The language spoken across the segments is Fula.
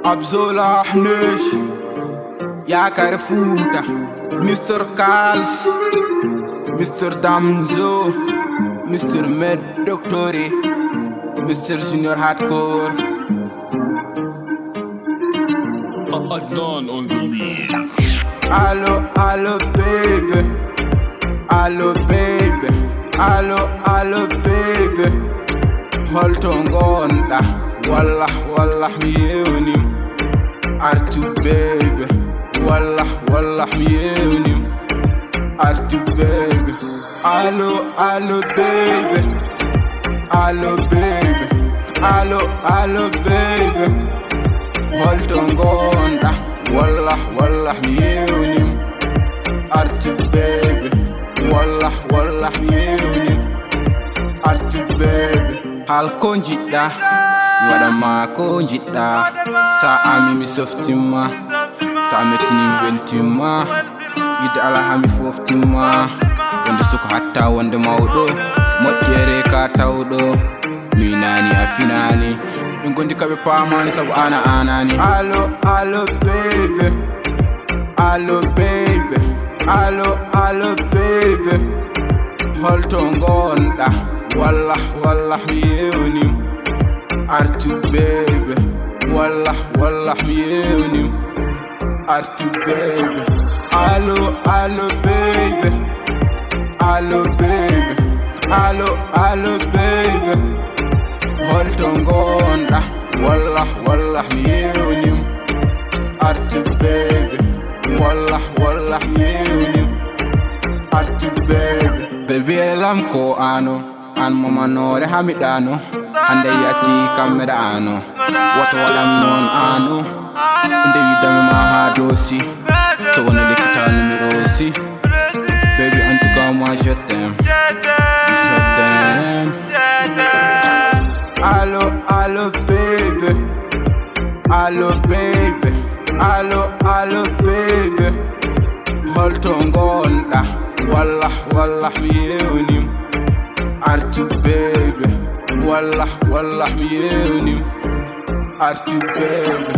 Abzola Hnesh Yakar Futa Mr. Kals Mr. Damzo Mr. Med Doctori Mr. Junior Hardcore Adnan on the beat. Allo, allo baby Allo baby Allo, allo baby Holto ngonda Wallah mi yewnim Artu baby Wallah mi yewnim Artu baby Allo baby Allo baby Allo baby Holto ngonda Wallah mi yewnim Artu baby Wallah mi yewnim Artu baby Hal ko jiɗɗa mi waɗanma ko jiɗɗa sa ami mi softima sa mettini mi weltima yidde alaha mi foftima wonde suka hatta wonde mawɗo moƴƴere ka tawɗo mi nani a finani min gondi kaɓe pamani sabu anani allo baby allo baby allo baby holto gonɗa wallah mi yewnim Artu baby Wallah mi yewnim Artu baby Allo baby Allo baby Allo baby Holto ngonɗa wallah mi yewnim Artu baby Wallah mi yewnim Artu baby Baby elam ko ano an momanore hamiɗano hande yati kamera ano woto waɗam non ano nde widame ma ha dosi so wona lekkita numéro si baby en tout cas moi je t'aime allo baby allo baby allo baby holto gonɗa wallah mi yewnim Artu baby Wallah mi yewnim Artu baby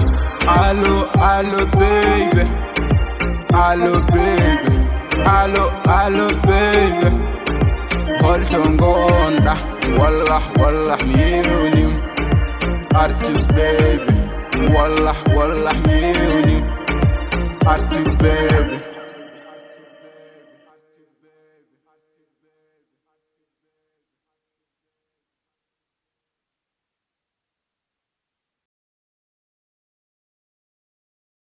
Allo baby Allo baby Allo baby Holto ngonɗa wallah mi yewnim Artu baby Wallah mi yewnim Artu baby